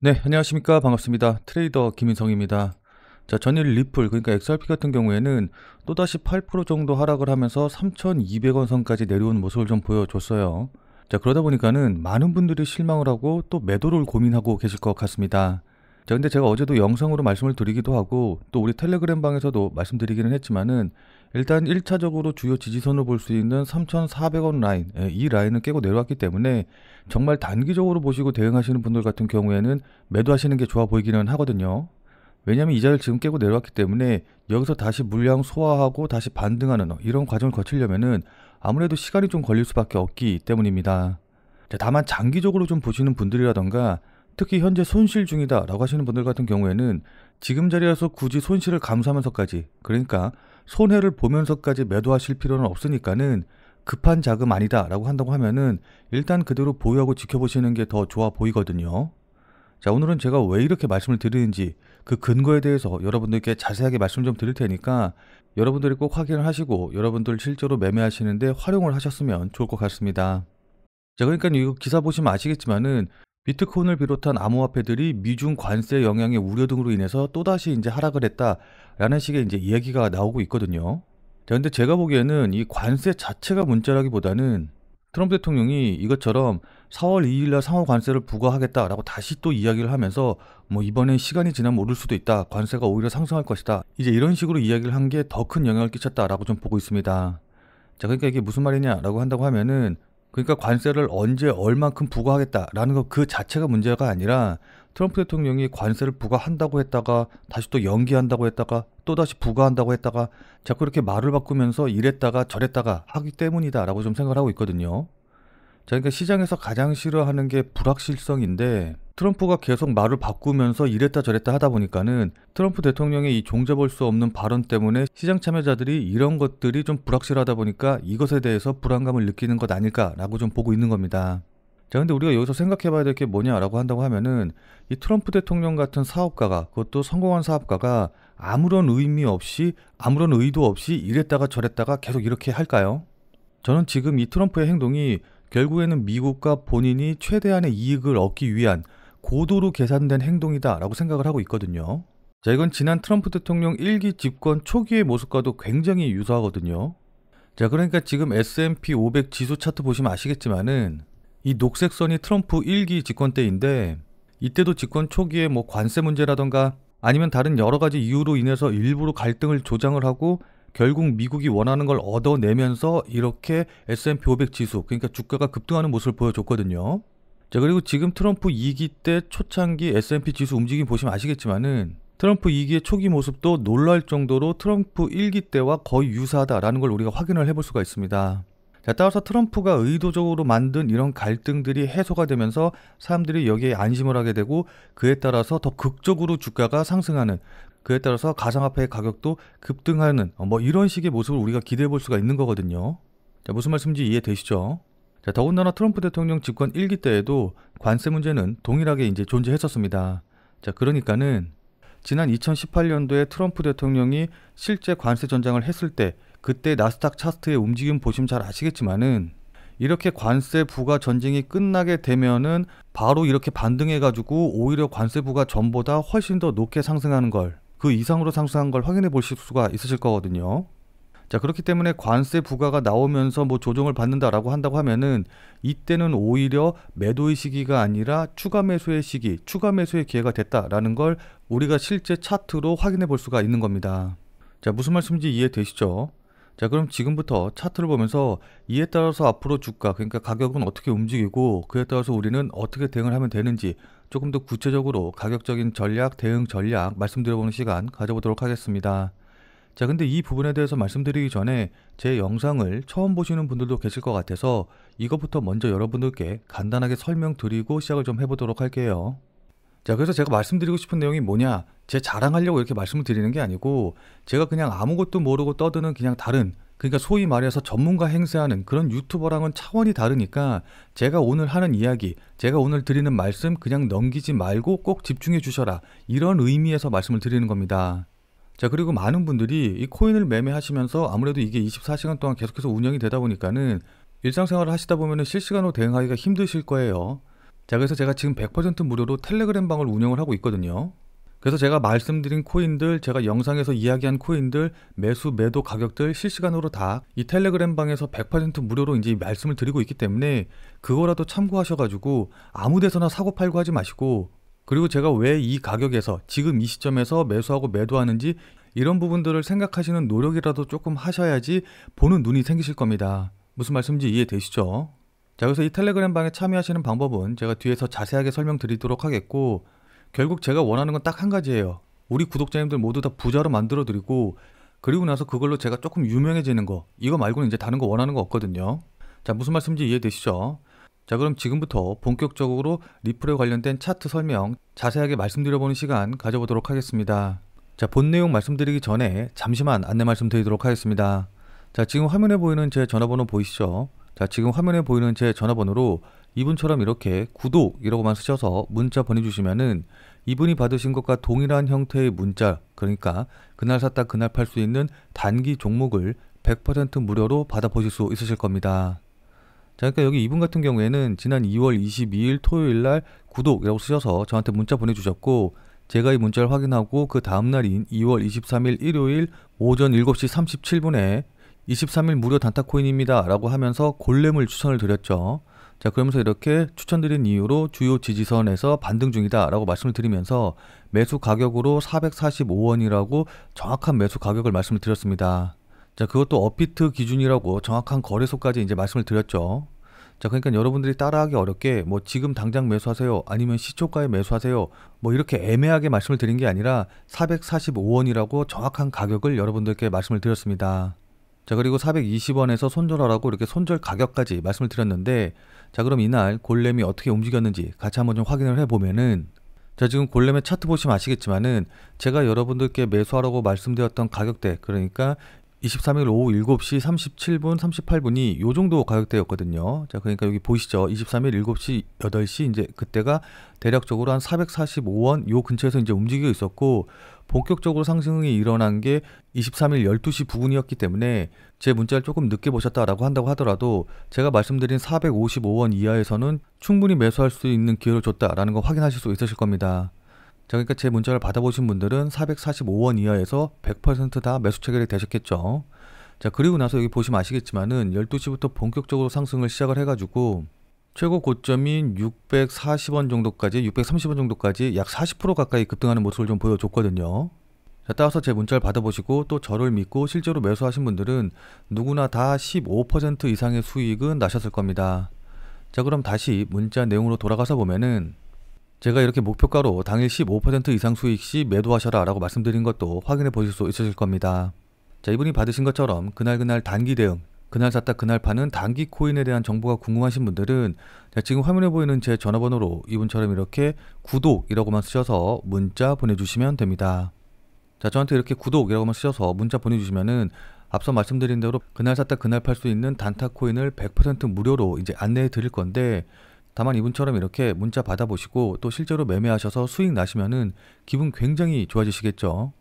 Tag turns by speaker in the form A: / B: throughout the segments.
A: 네, 안녕하십니까. 반갑습니다. 트레이더 김인성입니다. 자, 전일 리플, 그러니까 XRP 같은 경우에는 또다시 8% 정도 하락을 하면서 3,200원 선까지 내려온 모습을 좀 보여줬어요. 자, 그러다 보니까는 많은 분들이 실망을 하고 또 매도를 고민하고 계실 것 같습니다. 자, 근데 제가 어제도 영상으로 말씀을 드리기도 하고 또 우리 텔레그램 방에서도 말씀드리기는 했지만은 일단 1차적으로 주요 지지선을 볼 수 있는 3,400원 라인, 이 라인을 깨고 내려왔기 때문에 정말 단기적으로 보시고 대응하시는 분들 같은 경우에는 매도하시는 게 좋아 보이기는 하거든요. 왜냐하면 이 자리를 지금 깨고 내려왔기 때문에 여기서 다시 물량 소화하고 다시 반등하는 이런 과정을 거치려면은 아무래도 시간이 좀 걸릴 수밖에 없기 때문입니다. 자, 다만 장기적으로 좀 보시는 분들이라던가 특히 현재 손실 중이다 라고 하시는 분들 같은 경우에는 지금 자리에서 굳이 손실을 감수하면서까지, 그러니까 손해를 보면서까지 매도하실 필요는 없으니까는 급한 자금 아니다 라고 한다고 하면은 일단 그대로 보유하고 지켜보시는 게 더 좋아 보이거든요. 자, 오늘은 제가 왜 이렇게 말씀을 드리는지 그 근거에 대해서 여러분들께 자세하게 말씀 좀 드릴 테니까 여러분들이 꼭 확인을 하시고 여러분들 실제로 매매하시는데 활용을 하셨으면 좋을 것 같습니다. 자, 그러니까 이거 기사 보시면 아시겠지만은 비트코인을 비롯한 암호화폐들이 미중 관세 영향의 우려 등으로 인해서 또다시 이제 하락을 했다라는 식의 이제 이야기가 나오고 있거든요. 자, 근데 제가 보기에는 이 관세 자체가 문제라기보다는 트럼프 대통령이 이것처럼 4월 2일 날 상호 관세를 부과하겠다라고 다시 또 이야기를 하면서 뭐 이번엔 시간이 지나면 오를 수도 있다. 관세가 오히려 상승할 것이다. 이제 이런 식으로 이야기를 한 게 더 큰 영향을 끼쳤다라고 좀 보고 있습니다. 자, 그러니까 이게 무슨 말이냐라고 한다고 하면은 그러니까 관세를 언제 얼만큼 부과하겠다라는 것 그 자체가 문제가 아니라 트럼프 대통령이 관세를 부과한다고 했다가 다시 또 연기한다고 했다가 또다시 부과한다고 했다가 자꾸 이렇게 말을 바꾸면서 이랬다가 저랬다가 하기 때문이다라고 좀 생각을 하고 있거든요. 자, 그러니까 시장에서 가장 싫어하는 게 불확실성인데 트럼프가 계속 말을 바꾸면서 이랬다 저랬다 하다 보니까는 트럼프 대통령의 이 종잡을 수 없는 발언 때문에 시장 참여자들이 이런 것들이 좀 불확실하다 보니까 이것에 대해서 불안감을 느끼는 것 아닐까라고 좀 보고 있는 겁니다. 자, 근데 우리가 여기서 생각해 봐야 될 게 뭐냐라고 한다고 하면은 이 트럼프 대통령 같은 사업가가, 그것도 성공한 사업가가 아무런 의미 없이 아무런 의도 없이 이랬다가 저랬다가 계속 이렇게 할까요? 저는 지금 이 트럼프의 행동이 결국에는 미국과 본인이 최대한의 이익을 얻기 위한 고도로 계산된 행동이다라고 생각을 하고 있거든요. 자, 이건 지난 트럼프 대통령 1기 집권 초기의 모습과도 굉장히 유사하거든요. 자, 그러니까 지금 S&P 500 지수 차트 보시면 아시겠지만은 이 녹색 선이 트럼프 1기 집권 때인데 이때도 집권 초기에 뭐 관세 문제라던가 아니면 다른 여러 가지 이유로 인해서 일부러 갈등을 조장을 하고 결국 미국이 원하는 걸 얻어내면서 이렇게 S&P 500 지수, 그러니까 주가가 급등하는 모습을 보여줬거든요. 자, 그리고 지금 트럼프 2기 때 초창기 S&P 지수 움직임 보시면 아시겠지만은 트럼프 2기의 초기 모습도 놀랄 정도로 트럼프 1기 때와 거의 유사하다라는 걸 우리가 확인을 해볼 수가 있습니다. 자, 따라서 트럼프가 의도적으로 만든 이런 갈등들이 해소가 되면서 사람들이 여기에 안심을 하게 되고 그에 따라서 더 극적으로 주가가 상승하는, 그에 따라서 가상화폐의 가격도 급등하는 뭐 이런 식의 모습을 우리가 기대해 볼 수가 있는 거거든요. 자, 무슨 말씀인지 이해되시죠? 자, 더군다나 트럼프 대통령 집권 1기 때에도 관세 문제는 동일하게 이제 존재했었습니다. 자, 그러니까는 지난 2018년도에 트럼프 대통령이 실제 관세 전장을 했을 때 그때 나스닥 차트의 움직임 보시면 잘 아시겠지만은 이렇게 관세 부과 전쟁이 끝나게 되면은 바로 이렇게 반등해가지고 오히려 관세 부과 전보다 훨씬 더 높게 상승하는 걸, 그 이상으로 상승한 걸 확인해 보실 수가 있으실 거거든요. 자, 그렇기 때문에 관세 부과가 나오면서 뭐 조정을 받는다라고 한다고 하면은 이때는 오히려 매도의 시기가 아니라 추가 매수의 시기, 추가 매수의 기회가 됐다라는 걸 우리가 실제 차트로 확인해 볼 수가 있는 겁니다. 자, 무슨 말씀인지 이해되시죠? 자, 그럼 지금부터 차트를 보면서 이에 따라서 앞으로 주가, 그러니까 가격은 어떻게 움직이고 그에 따라서 우리는 어떻게 대응을 하면 되는지 조금 더 구체적으로 가격적인 전략, 대응 전략 말씀드려보는 시간 가져보도록 하겠습니다. 자, 근데 이 부분에 대해서 말씀드리기 전에 제 영상을 처음 보시는 분들도 계실 것 같아서 이것부터 먼저 여러분들께 간단하게 설명드리고 시작을 좀 해보도록 할게요. 자, 그래서 제가 말씀드리고 싶은 내용이 뭐냐, 제 자랑하려고 이렇게 말씀을 드리는 게 아니고 제가 그냥 아무것도 모르고 떠드는 그냥 다른, 그러니까 소위 말해서 전문가 행세하는 그런 유튜버랑은 차원이 다르니까 제가 오늘 하는 이야기, 제가 오늘 드리는 말씀 그냥 넘기지 말고 꼭 집중해 주셔라, 이런 의미에서 말씀을 드리는 겁니다. 자, 그리고 많은 분들이 이 코인을 매매하시면서 아무래도 이게 24시간 동안 계속해서 운영이 되다 보니까는 일상생활을 하시다 보면은 실시간으로 대응하기가 힘드실 거예요. 자, 그래서 제가 지금 100% 무료로 텔레그램 방을 운영을 하고 있거든요. 그래서 제가 말씀드린 코인들, 제가 영상에서 이야기한 코인들, 매수, 매도 가격들 실시간으로 다 이 텔레그램 방에서 100% 무료로 이제 말씀을 드리고 있기 때문에 그거라도 참고하셔가지고 아무 데서나 사고 팔고 하지 마시고, 그리고 제가 왜 이 가격에서 지금 이 시점에서 매수하고 매도하는지 이런 부분들을 생각하시는 노력이라도 조금 하셔야지 보는 눈이 생기실 겁니다. 무슨 말씀인지 이해되시죠? 자, 그래서 이 텔레그램 방에 참여하시는 방법은 제가 뒤에서 자세하게 설명드리도록 하겠고, 결국 제가 원하는 건 딱 한 가지예요. 우리 구독자님들 모두 다 부자로 만들어 드리고, 그리고 나서 그걸로 제가 조금 유명해지는 거, 이거 말고는 이제 다른 거 원하는 거 없거든요. 자, 무슨 말씀인지 이해되시죠? 자, 그럼 지금부터 본격적으로 리플에 관련된 차트 설명 자세하게 말씀드려보는 시간 가져보도록 하겠습니다. 자, 본 내용 말씀드리기 전에 잠시만 안내 말씀드리도록 하겠습니다. 자, 지금 화면에 보이는 제 전화번호 보이시죠? 자, 지금 화면에 보이는 제 전화번호로 이분처럼 이렇게 구독이라고만 쓰셔서 문자 보내주시면은 이분이 받으신 것과 동일한 형태의 문자, 그러니까 그날 샀다 그날 팔 수 있는 단기 종목을 100% 무료로 받아보실 수 있으실 겁니다. 자, 그러니까 여기 이분 같은 경우에는 지난 2월 22일 토요일날 구독이라고 쓰셔서 저한테 문자 보내주셨고, 제가 이 문자를 확인하고 그 다음날인 2월 23일 일요일 오전 7시 37분에 23일 무료 단타코인입니다 라고 하면서 골렘을 추천을 드렸죠. 자, 그러면서 이렇게 추천드린 이유로 주요 지지선에서 반등 중이다 라고 말씀을 드리면서 매수 가격으로 445원이라고 정확한 매수 가격을 말씀을 드렸습니다. 자, 그것도 업비트 기준이라고 정확한 거래소까지 이제 말씀을 드렸죠. 자, 그러니까 여러분들이 따라하기 어렵게 뭐 지금 당장 매수하세요, 아니면 시초가에 매수하세요, 뭐 이렇게 애매하게 말씀을 드린 게 아니라 445원이라고 정확한 가격을 여러분들께 말씀을 드렸습니다. 자, 그리고 420원에서 손절하라고 이렇게 손절 가격까지 말씀을 드렸는데, 자, 그럼 이날 골렘이 어떻게 움직였는지 같이 한번 좀 확인을 해보면은, 자, 지금 골렘의 차트 보시면 아시겠지만은 제가 여러분들께 매수하라고 말씀드렸던 가격대, 그러니까 23일 오후 7시 37분 38분이 요 정도 가격대였거든요. 자, 그러니까 여기 보이시죠? 23일 7시 8시 이제 그때가 대략적으로 한 445원 요 근처에서 이제 움직이고 있었고, 본격적으로 상승이 일어난 게 23일 12시 부근이었기 때문에 제 문자를 조금 늦게 보셨다라고 한다고 하더라도 제가 말씀드린 455원 이하에서는 충분히 매수할 수 있는 기회를 줬다라는 거 확인하실 수 있으실 겁니다. 자, 그러니까 제 문자를 받아보신 분들은 445원 이하에서 100% 다 매수 체결이 되셨겠죠. 자, 그리고 나서 여기 보시면 아시겠지만은 12시부터 본격적으로 상승을 시작을 해가지고 최고 고점인 640원 정도까지, 630원 정도까지 약 40% 가까이 급등하는 모습을 좀 보여줬거든요. 자, 따라서 제 문자를 받아보시고 또 저를 믿고 실제로 매수하신 분들은 누구나 다 15% 이상의 수익은 나셨을 겁니다. 자, 그럼 다시 문자 내용으로 돌아가서 보면은 제가 이렇게 목표가로 당일 15% 이상 수익 시 매도하셔라 라고 말씀드린 것도 확인해 보실 수 있으실 겁니다. 자, 이분이 받으신 것처럼 그날 단기 대응, 그날 샀다 그날 파는 단기 코인에 대한 정보가 궁금하신 분들은 자, 지금 화면에 보이는 제 전화번호로 이분처럼 이렇게 구독이라고만 쓰셔서 문자 보내주시면 됩니다. 자, 저한테 이렇게 구독이라고만 쓰셔서 문자 보내주시면은 앞서 말씀드린 대로 그날 샀다 그날 팔 수 있는 단타 코인을 100% 무료로 이제 안내해 드릴 건데, 다만 이분처럼 이렇게 문자 받아보시고 또 실제로 매매하셔서 수익 나시면은 기분 굉장히 좋아지시겠죠.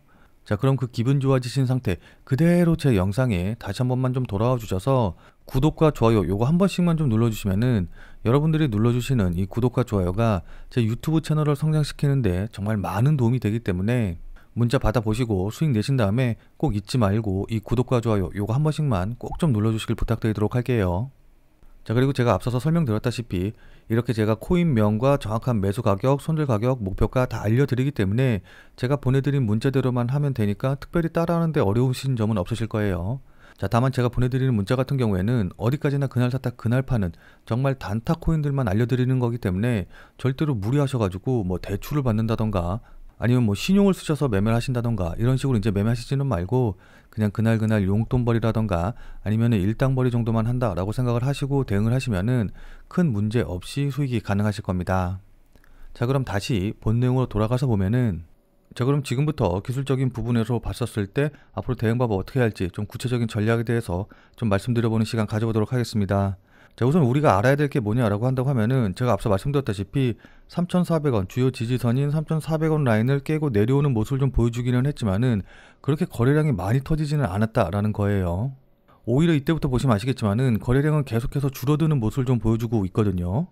A: 자, 그럼 그 기분 좋아지신 상태 그대로 제 영상에 다시 한 번만 좀 돌아와 주셔서 구독과 좋아요 요거 한 번씩만 좀 눌러주시면은 여러분들이 눌러주시는 이 구독과 좋아요가 제 유튜브 채널을 성장시키는데 정말 많은 도움이 되기 때문에 문자 받아보시고 수익 내신 다음에 꼭 잊지 말고 이 구독과 좋아요 요거 한 번씩만 꼭 좀 눌러주시길 부탁드리도록 할게요. 자, 그리고 제가 앞서서 설명드렸다시피 이렇게 제가 코인명과 정확한 매수 가격, 손절 가격, 목표가 다 알려드리기 때문에 제가 보내드린 문자대로만 하면 되니까 특별히 따라하는데 어려우신 점은 없으실 거예요. 자, 다만 제가 보내드리는 문자 같은 경우에는 어디까지나 그날 샀다 그날 파는 정말 단타 코인들만 알려드리는 거기 때문에 절대로 무리하셔가지고 뭐 대출을 받는다던가 아니면 뭐 신용을 쓰셔서 매매를 하신다던가 이런 식으로 이제 매매하시지는 말고 그냥 그날 용돈벌이라던가 아니면은 일당벌이 정도만 한다라고 생각을 하시고 대응을 하시면은 큰 문제 없이 수익이 가능하실 겁니다. 자, 그럼 다시 본 내용으로 돌아가서 보면은 자, 그럼 지금부터 기술적인 부분에서 봤었을 때 앞으로 대응 방법 어떻게 할지 좀 구체적인 전략에 대해서 좀 말씀드려보는 시간 가져보도록 하겠습니다. 자, 우선 우리가 알아야 될 게 뭐냐라고 한다고 하면은 제가 앞서 말씀드렸다시피 3,400원 주요 지지선인 3,400원 라인을 깨고 내려오는 모습을 좀 보여주기는 했지만은 그렇게 거래량이 많이 터지지는 않았다라는 거예요. 오히려 이때부터 보시면 아시겠지만은 거래량은 계속해서 줄어드는 모습을 좀 보여주고 있거든요.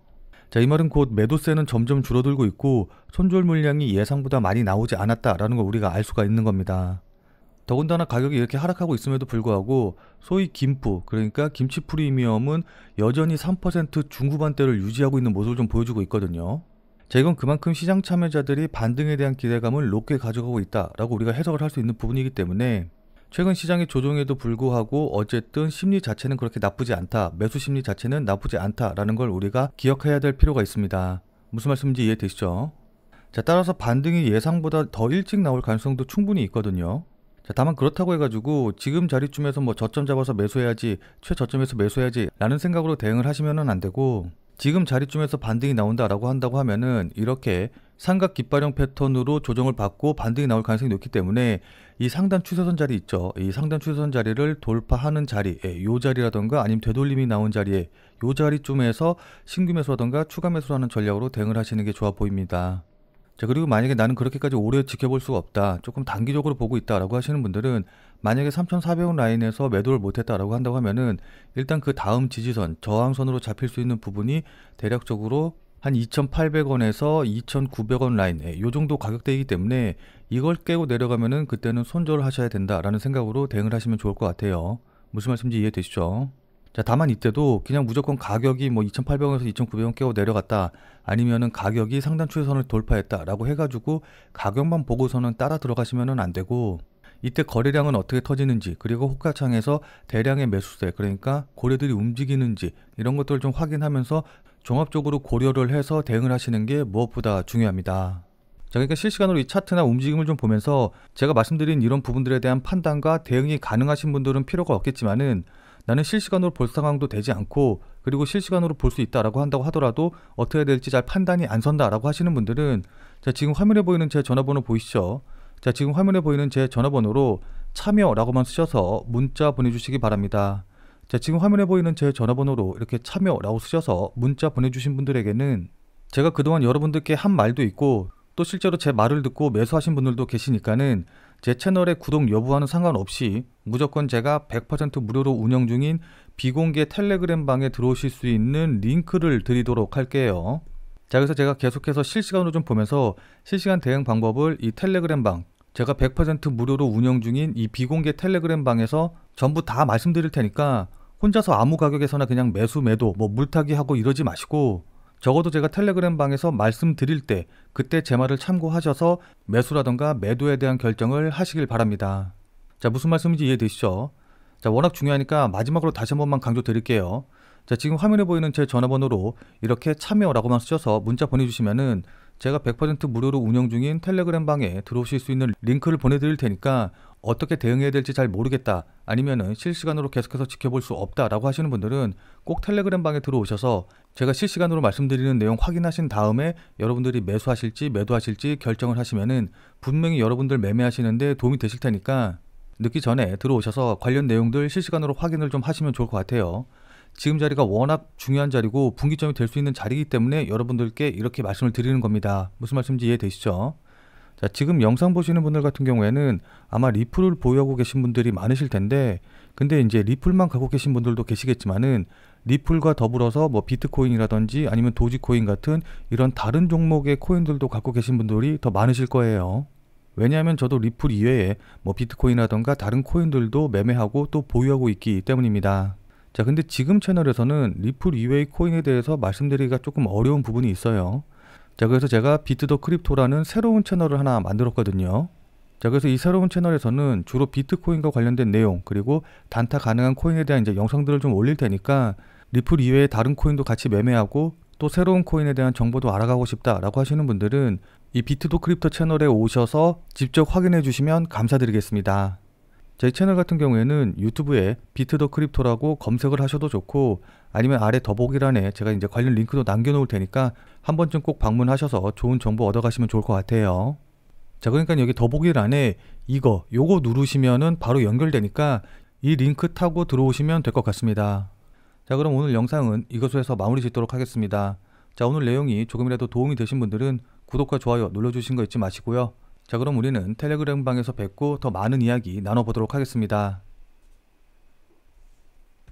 A: 자, 이 말은 곧 매도세는 점점 줄어들고 있고 손절 물량이 예상보다 많이 나오지 않았다라는 걸 우리가 알 수가 있는 겁니다. 더군다나 가격이 이렇게 하락하고 있음에도 불구하고 소위 김프, 그러니까 김치 프리미엄은 여전히 3% 중후반대를 유지하고 있는 모습을 좀 보여주고 있거든요. 자, 이건 그만큼 시장 참여자들이 반등에 대한 기대감을 높게 가져가고 있다라고 우리가 해석을 할 수 있는 부분이기 때문에 최근 시장의 조정에도 불구하고 어쨌든 심리 자체는 그렇게 나쁘지 않다, 매수 심리 자체는 나쁘지 않다라는 걸 우리가 기억해야 될 필요가 있습니다. 무슨 말씀인지 이해되시죠? 자, 따라서 반등이 예상보다 더 일찍 나올 가능성도 충분히 있거든요. 자, 다만 그렇다고 해가지고 지금 자리쯤에서 뭐 저점 잡아서 매수해야지, 최저점에서 매수해야지 라는 생각으로 대응을 하시면은 안 되고, 지금 자리쯤에서 반등이 나온다라고 한다고 하면은 이렇게 삼각 깃발형 패턴으로 조정을 받고 반등이 나올 가능성이 높기 때문에 이 상단 추세선 자리 있죠. 이 상단 추세선 자리를 돌파하는 자리, 요 자리라던가 아니면 되돌림이 나온 자리에 요 자리쯤에서 신규 매수라던가 추가 매수하는 전략으로 대응을 하시는 게 좋아 보입니다. 자, 그리고 만약에 나는 그렇게까지 오래 지켜볼 수가 없다, 조금 단기적으로 보고 있다라고 하시는 분들은 만약에 3,400원 라인에서 매도를 못했다라고 한다고 하면은 일단 그 다음 지지선, 저항선으로 잡힐 수 있는 부분이 대략적으로 한 2,800원에서 2,900원 라인, 요 정도 가격대이기 때문에 이걸 깨고 내려가면은 그때는 손절을 하셔야 된다라는 생각으로 대응을 하시면 좋을 것 같아요. 무슨 말씀인지 이해되시죠? 자, 다만 이때도 그냥 무조건 가격이 뭐 2,800원에서 2,900원 깨고 내려갔다, 아니면은 가격이 상단 추세선을 돌파했다라고 해가지고 가격만 보고서는 따라 들어가시면은 안 되고, 이때 거래량은 어떻게 터지는지, 그리고 호가창에서 대량의 매수세, 그러니까 고래들이 움직이는지 이런 것들을 좀 확인하면서 종합적으로 고려를 해서 대응을 하시는 게 무엇보다 중요합니다. 자, 그러니까 실시간으로 이 차트나 움직임을 좀 보면서 제가 말씀드린 이런 부분들에 대한 판단과 대응이 가능하신 분들은 필요가 없겠지만은, 나는 실시간으로 볼 상황도 되지 않고 그리고 실시간으로 볼 수 있다라고 한다고 하더라도 어떻게 해야 될지 잘 판단이 안 선다라고 하시는 분들은, 자, 지금 화면에 보이는 제 전화번호 보이시죠? 자, 지금 화면에 보이는 제 전화번호로 참여라고만 쓰셔서 문자 보내주시기 바랍니다. 자, 지금 화면에 보이는 제 전화번호로 이렇게 참여라고 쓰셔서 문자 보내주신 분들에게는 제가 그동안 여러분들께 한 말도 있고 또 실제로 제 말을 듣고 매수하신 분들도 계시니까는 제 채널의 구독 여부와는 상관없이 무조건 제가 100% 무료로 운영 중인 비공개 텔레그램 방에 들어오실 수 있는 링크를 드리도록 할게요. 자, 그래서 제가 계속해서 실시간으로 좀 보면서 실시간 대응 방법을 이 텔레그램 방, 제가 100% 무료로 운영 중인 이 비공개 텔레그램 방에서 전부 다 말씀드릴 테니까 혼자서 아무 가격에서나 그냥 매수 매도 뭐 물타기 하고 이러지 마시고, 적어도 제가 텔레그램 방에서 말씀드릴 때 그때 제 말을 참고하셔서 매수라던가 매도에 대한 결정을 하시길 바랍니다. 자, 무슨 말씀인지 이해되시죠? 자, 워낙 중요하니까 마지막으로 다시 한 번만 강조 드릴게요. 자, 지금 화면에 보이는 제 전화번호로 이렇게 참여라고만 쓰셔서 문자 보내주시면은 제가 100% 무료로 운영 중인 텔레그램 방에 들어오실 수 있는 링크를 보내드릴 테니까 어떻게 대응해야 될지 잘 모르겠다, 아니면은 실시간으로 계속해서 지켜볼 수 없다라고 하시는 분들은 꼭 텔레그램 방에 들어오셔서 제가 실시간으로 말씀드리는 내용 확인하신 다음에 여러분들이 매수하실지 매도하실지 결정을 하시면은 분명히 여러분들 매매하시는데 도움이 되실 테니까 늦기 전에 들어오셔서 관련 내용들 실시간으로 확인을 좀 하시면 좋을 것 같아요. 지금 자리가 워낙 중요한 자리고 분기점이 될 수 있는 자리이기 때문에 여러분들께 이렇게 말씀을 드리는 겁니다. 무슨 말씀인지 이해되시죠? 자, 지금 영상 보시는 분들 같은 경우에는 아마 리플을 보유하고 계신 분들이 많으실 텐데, 근데 이제 리플만 갖고 계신 분들도 계시겠지만은 리플과 더불어서 뭐 비트코인이라든지 아니면 도지코인 같은 이런 다른 종목의 코인들도 갖고 계신 분들이 더 많으실 거예요. 왜냐하면 저도 리플 이외에 뭐 비트코인이라던가 다른 코인들도 매매하고 또 보유하고 있기 때문입니다. 자, 근데 지금 채널에서는 리플 이외의 코인에 대해서 말씀드리기가 조금 어려운 부분이 있어요. 자, 그래서 제가 비트 더 크립토라는 새로운 채널을 하나 만들었거든요. 자, 그래서 이 새로운 채널에서는 주로 비트코인과 관련된 내용, 그리고 단타 가능한 코인에 대한 이제 영상들을 좀 올릴 테니까 리플 이외의 다른 코인도 같이 매매하고 또 새로운 코인에 대한 정보도 알아가고 싶다라고 하시는 분들은 이 비트 더 크립토 채널에 오셔서 직접 확인해 주시면 감사드리겠습니다. 제 채널 같은 경우에는 유튜브에 비트 더 크립토라고 검색을 하셔도 좋고, 아니면 아래 더보기란에 제가 이제 관련 링크도 남겨놓을 테니까 한 번쯤 꼭 방문하셔서 좋은 정보 얻어가시면 좋을 것 같아요. 자, 그러니까 여기 더보기란에 요거 누르시면은 바로 연결되니까 이 링크 타고 들어오시면 될 것 같습니다. 자, 그럼 오늘 영상은 이것으로 해서 마무리 짓도록 하겠습니다. 자, 오늘 내용이 조금이라도 도움이 되신 분들은 구독과 좋아요 눌러주신 거 잊지 마시고요. 자, 그럼 우리는 텔레그램 방에서 뵙고 더 많은 이야기 나눠보도록 하겠습니다.